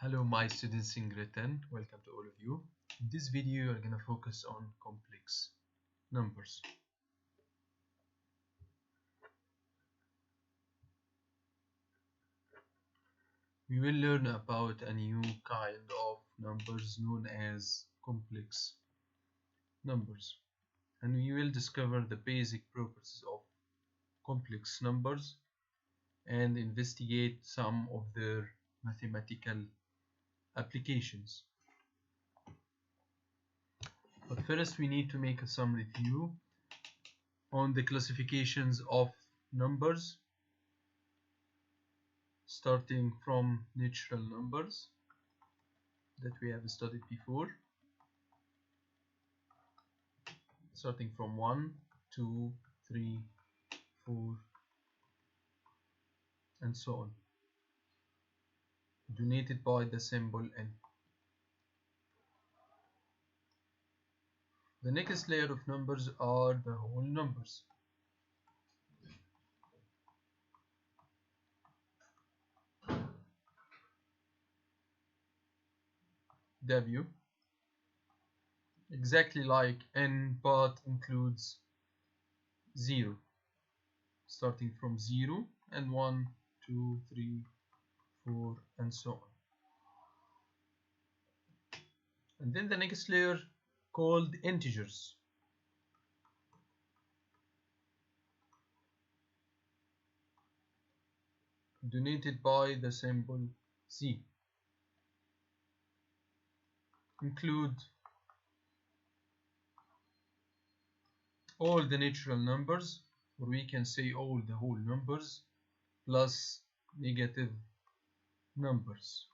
Hello my students in grade 10, welcome to all of you. In this video you are going to focus on complex numbers. We will learn about a new kind of numbers known as complex numbers, and we will discover the basic properties of complex numbers and investigate some of their mathematical applications. But first we need to make some review on the classifications of numbers, starting from natural numbers that we have studied before, starting from 1, 2, 3, 4 and so on, denoted by the symbol n. The next layer of numbers are the whole numbers. W, exactly like n, but includes 0, starting from 0 and 1, 2, 3, 4 and so on. And then the next layer called integers. Denoted by the symbol Z. Include all the natural numbers, or we can say all the whole numbers, plus negative numbers.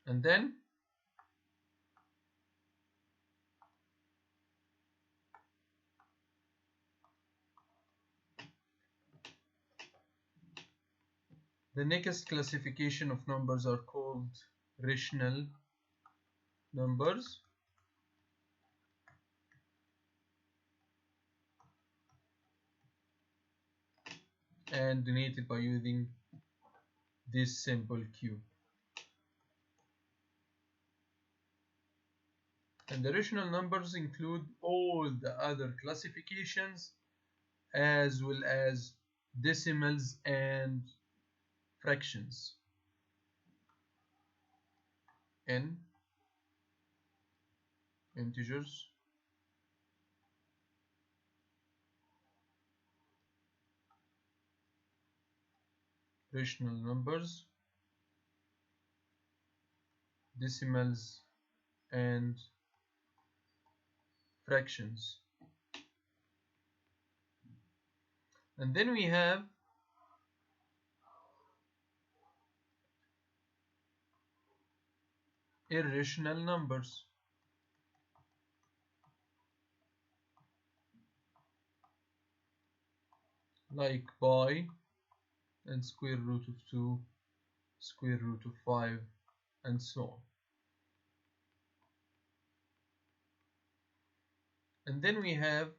And then the next classification of numbers are called rational numbers. And denoted by using this symbol Q. And the rational numbers include all the other classifications as well as decimals and fractions. N, integers, rational numbers, decimals and fractions. And then we have irrational numbers, like pi and square root of 2, square root of 5 and so on. And then we have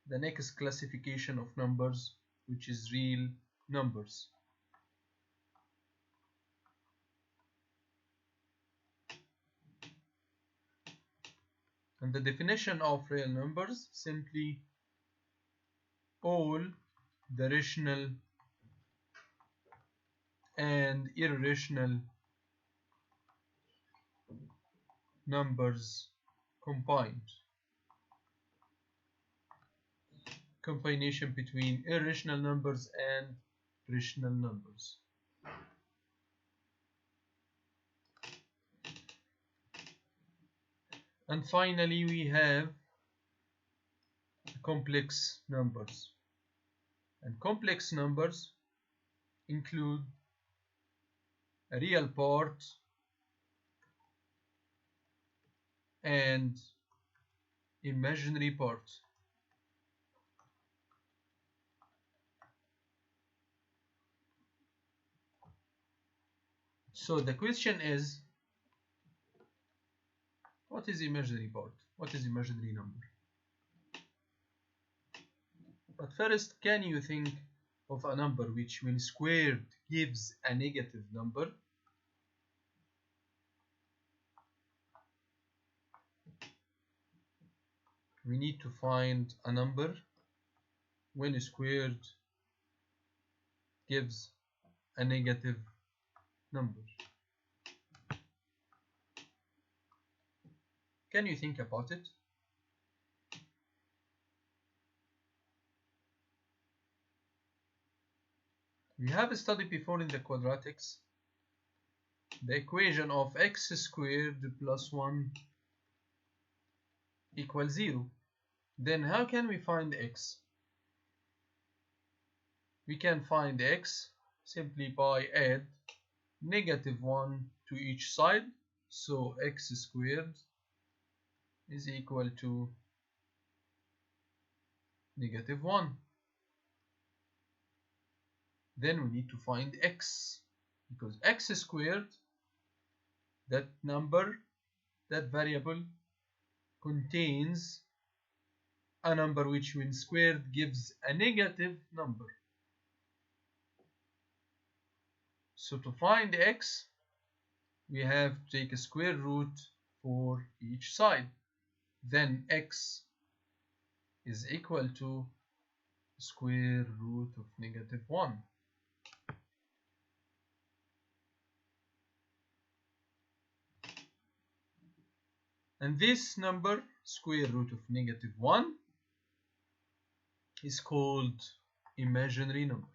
the next classification of numbers, which is real numbers. And the definition of real numbers, simply all the rational and irrational numbers combined. Combination between irrational numbers and rational numbers. And finally we have complex numbers. And complex numbers include a real part and imaginary part. So the question is, What is imaginary part? What is imaginary number? But first, can you think of a number which when squared gives a negative number? We need to find a number when squared gives a negative number. Can you think about it? We have studied before in the quadratics the equation of x squared plus 1 equals 0. Then how can we find x? We can find x simply by add negative 1 to each side. So x squared is equal to negative 1. Then we need to find x, because x squared, that number, that variable, contains a number which when squared gives a negative number. So to find x, we have to take a square root for each side. Then x is equal to square root of negative 1. And this number, square root of negative 1, is called imaginary number.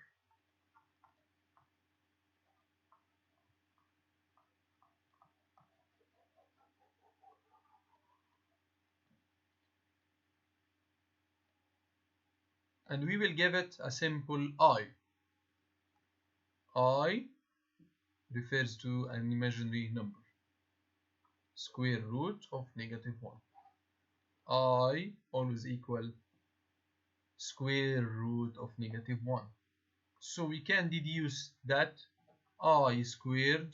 And we will give it a simple I. I refers to an imaginary number. Square root of negative 1. I always equal square root of negative 1. So we can deduce that I squared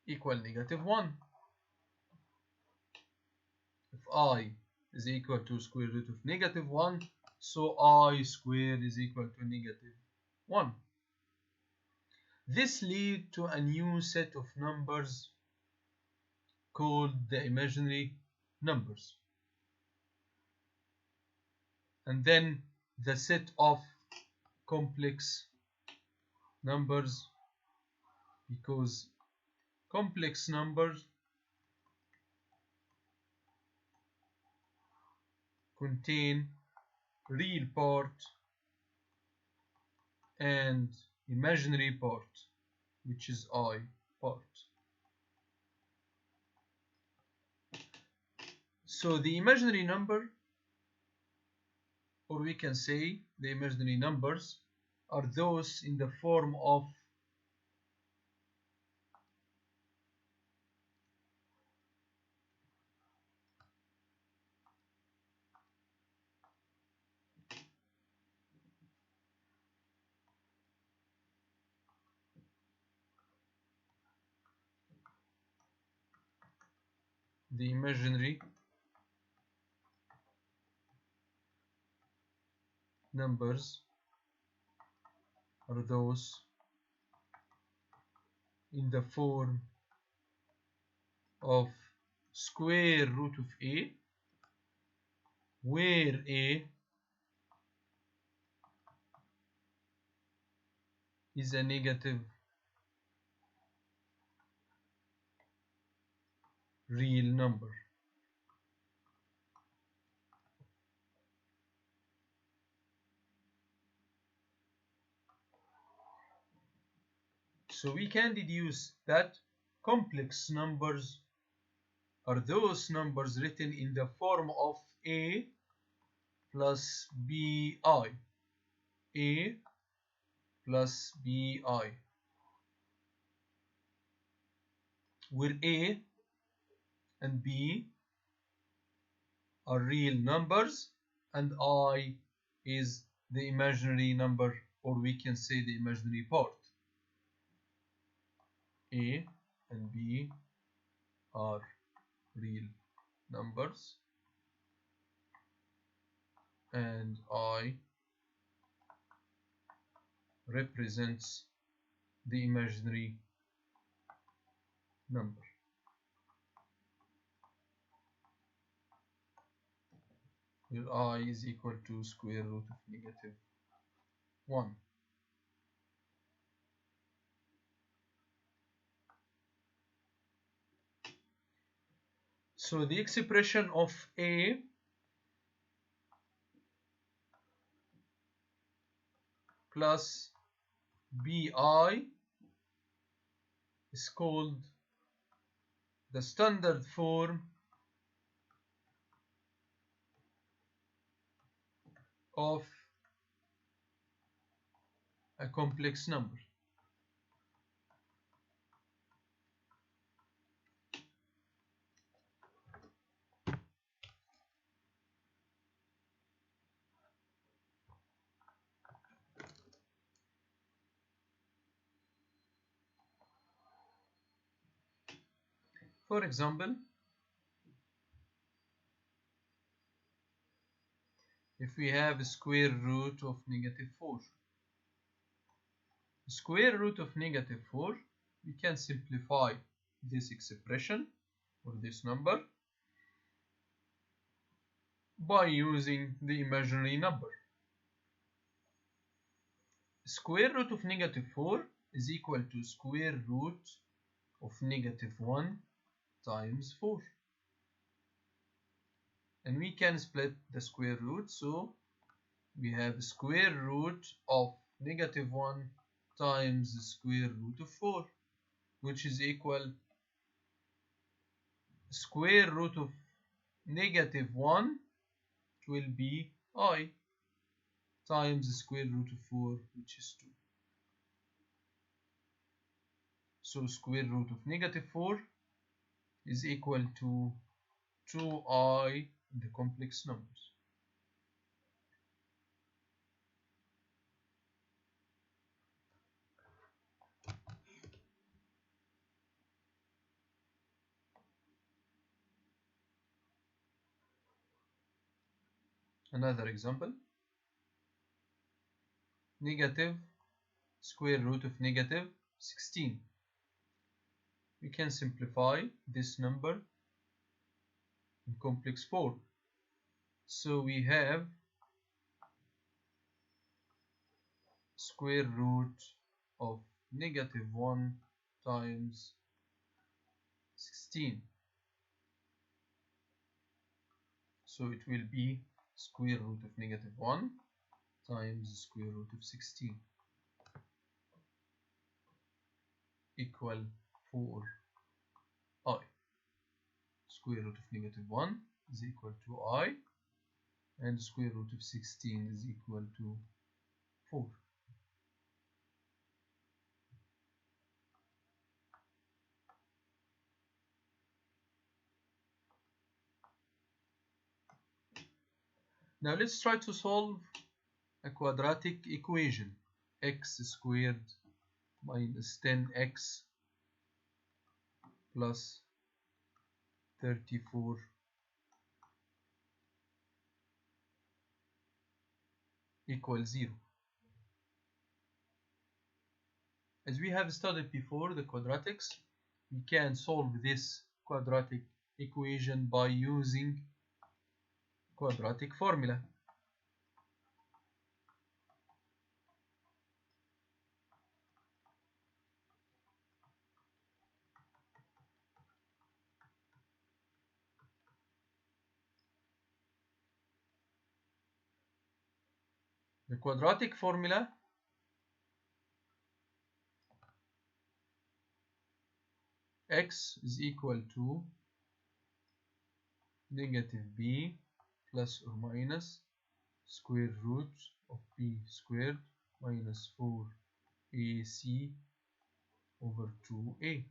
equal negative 1. If I is equal to square root of negative 1, so I squared is equal to negative 1. This leads to a new set of numbers called the imaginary numbers. And then the set of complex numbers, because complex numbers contain real part and imaginary part, which is I part. So the imaginary number, or we can say the imaginary numbers, are those in the form of the imaginary numbers are those in the form of square root of a, where a is a negative real number. So we can deduce that complex numbers are those numbers written in the form of a plus bi, a plus bi, where a and b are real numbers and I is the imaginary number, or we can say the imaginary part. A and B are real numbers and I represents the imaginary number. Where I is equal to square root of negative 1. So the expression of A plus BI is called the standard form of a complex number. For example, if we have a square root of negative 4, the square root of negative 4, we can simplify this expression or this number by using the imaginary number. Square root of negative 4 is equal to square root of negative 1 times 4. And we can split the square root, so we have square root of negative 1 times the square root of 4, which is equal square root of negative 1, it will be I, times the square root of 4, which is 2. So square root of negative 4 is equal to 2I in the complex numbers. Another example, negative square root of negative 16. We can simplify this number in complex form. So we have square root of negative 1 times 16. So it will be square root of negative 1 times the square root of 16 equal 4I. Square root of negative 1 is equal to I, and square root of 16 is equal to 4. Now let's try to solve a quadratic equation. X squared minus 10x plus 34 equals 0. As we have studied before the quadratics, we can solve this quadratic equation by using quadratic formula. The quadratic formula x is equal to negative b plus or minus square root of b squared minus 4ac over 2a.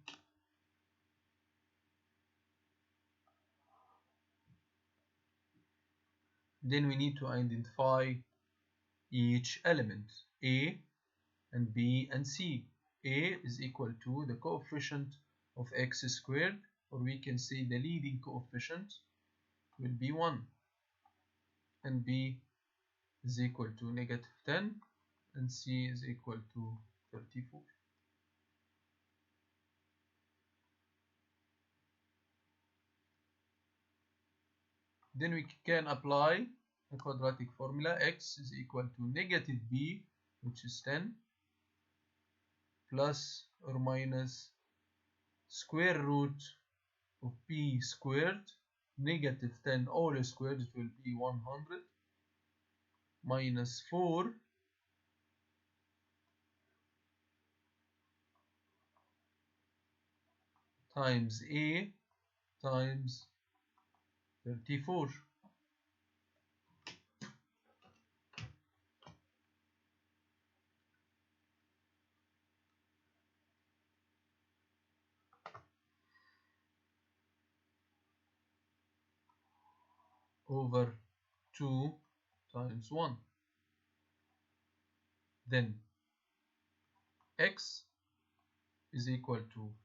Then we need to identify each element, a and b and c. A is equal to the coefficient of x squared or we can say the leading coefficient will be 1, and B is equal to -10, and C is equal to 34. Then we can apply a quadratic formula. X is equal to -b, which is 10, plus or minus square root of b squared, -10 all squared, it will be 100, minus 4 times a times 34 over 2 times 1. Then x is equal to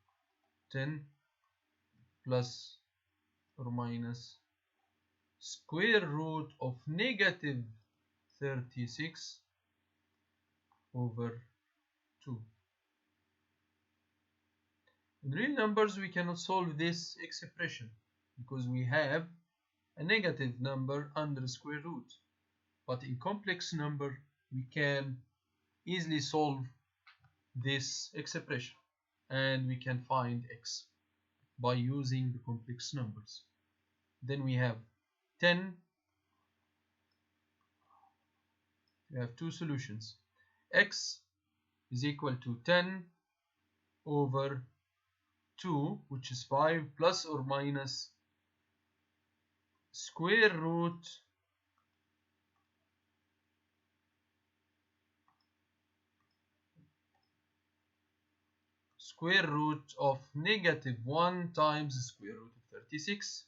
10 plus or minus square root of -36 over 2. In real numbers, we cannot solve this expression because we have a negative number under square root. But in complex number, we can easily solve this expression, and we can find x by using the complex numbers. Then we have 10. We have two solutions. X is equal to 10 over 2, which is 5, plus or minus square root of -1 times the square root of 36.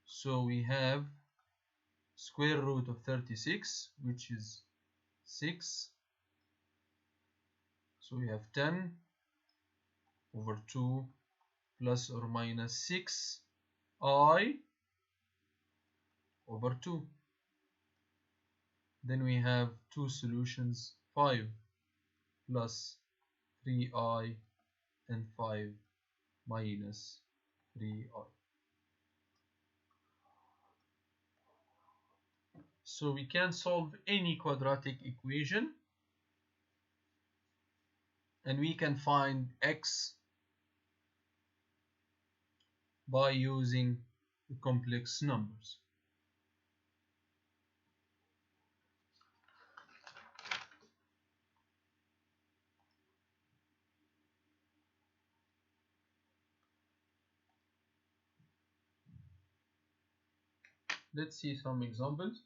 So we have square root of 36, which is 6. So we have 10 over 2 plus or minus 6i over 2. Then we have two solutions, 5 plus 3i and 5 minus 3i. So we can solve any quadratic equation, and we can find x by using the complex numbers. Let's see some examples.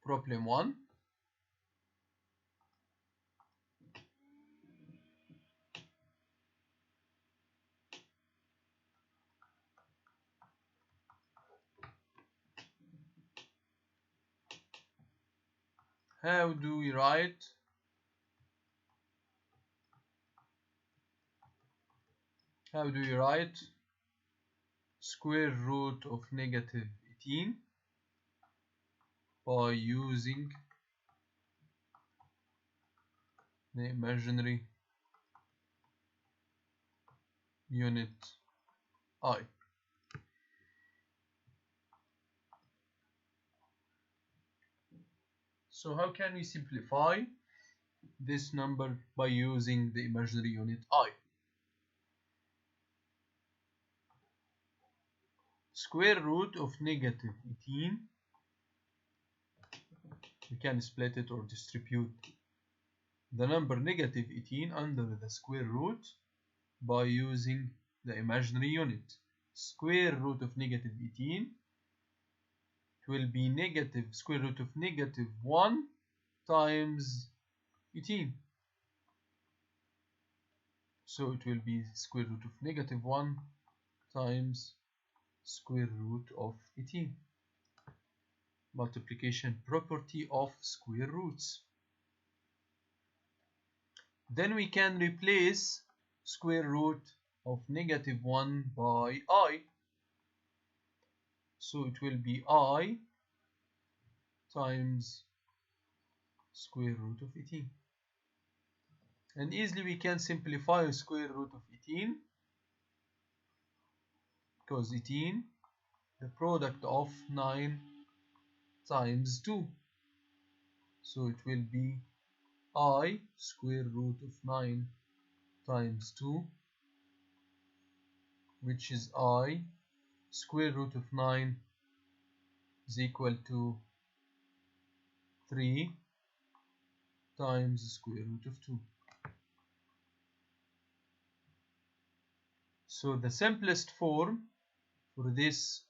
Problem 1. How do we write square root of -18 by using the imaginary unit I? So how can we simplify this number by using the imaginary unit I? square root of negative 18. We can split it or distribute the number negative 18 under the square root by using the imaginary unit. Square root of negative 18, it will be negative square root of negative 1 times 18. So it will be square root of negative 1 times square root of 18. Multiplication property of square roots. Then we can replace square root of negative 1 by I. So it will be I times square root of 18. And easily we can simplify square root of 18, because 18, the product of 9 times 2. So it will be I square root of 9 times 2, which is I square root of 9 is equal to 3 times square root of 2. So the simplest form for this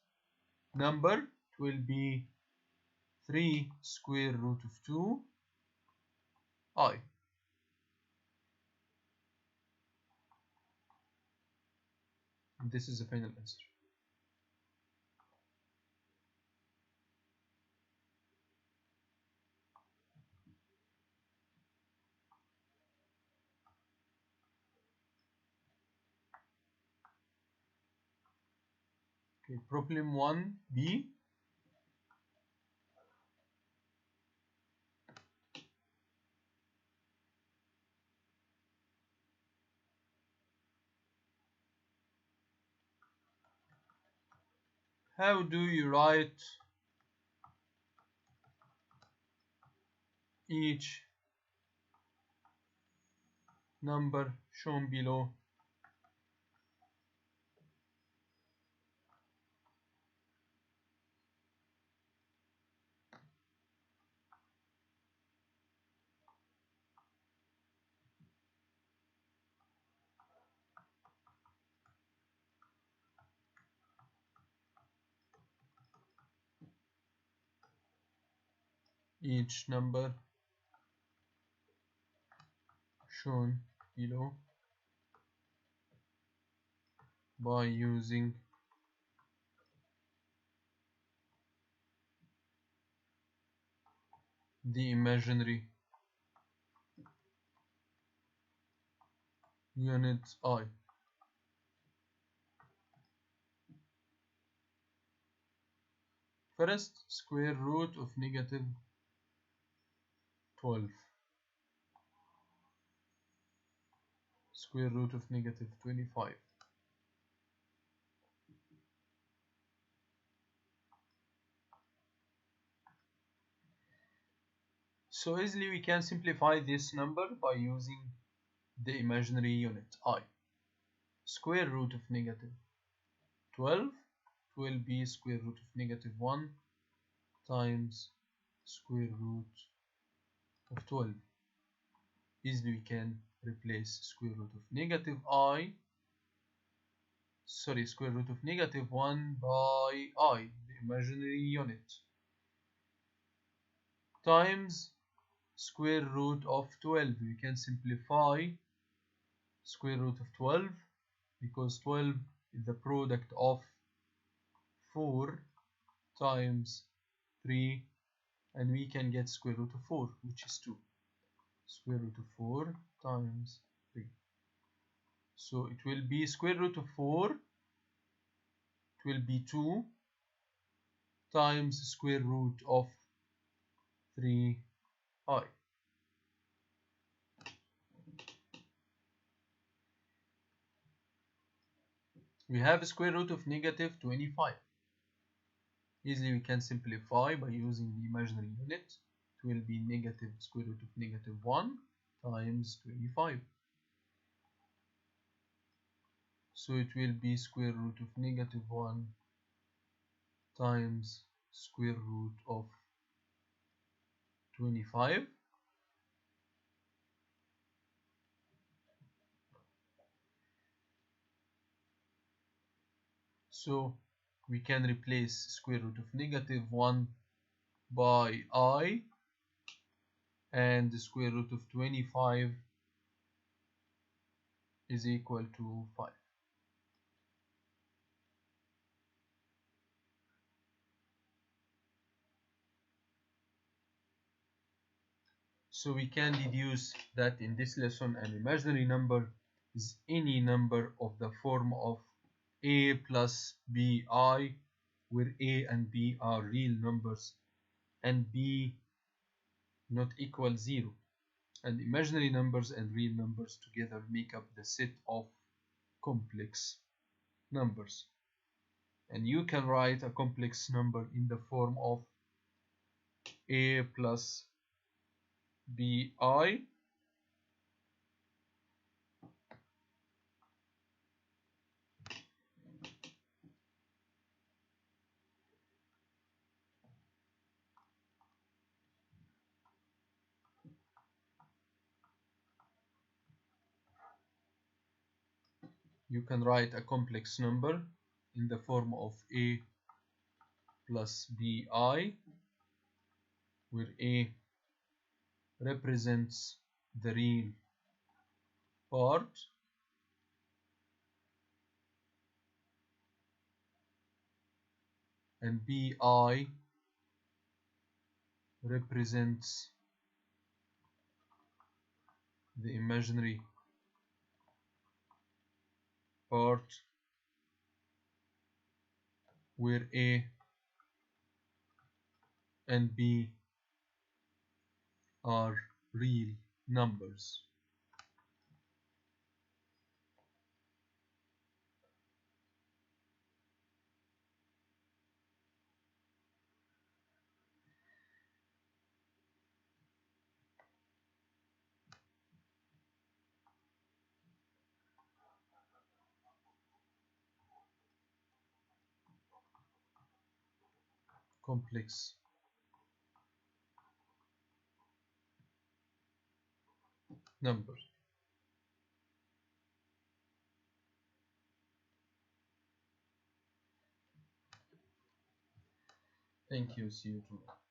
number will be 3 square root of 2 I. And this is the final answer. Okay, problem 1b. How do you write each number shown below? Each number shown below by using the imaginary unit I. First, square root of negative 12. Square root of negative 25. So easily we can simplify this number by using the imaginary unit I. Square root of negative 12 will be square root of negative 1 times square root of 12. Easily we can replace square root of negative square root of negative 1 by I, the imaginary unit, times square root of 12. We can simplify square root of 12 because 12 is the product of 4 times 3, and we can get square root of 4, which is 2. Square root of 4 times 3. So it will be square root of 4, it will be 2 times square root of 3i. We have a square root of negative 25. Easily we can simplify by using the imaginary unit. It will be negative square root of negative 1 times 25. So it will be square root of negative 1 times square root of 25. So we can replace square root of -1 by I, and the square root of 25 is equal to 5. So we can deduce that in this lesson an imaginary number is any number of the form of a plus bi, where a and b are real numbers and b not equal 0. And imaginary numbers and real numbers together make up the set of complex numbers. And you can write a complex number in the form of a plus bi you can write a complex number in the form of a plus bi, where a represents the real part and bi represents the imaginary part, where a and b are real numbers. Complex number. Thank you. See you tomorrow.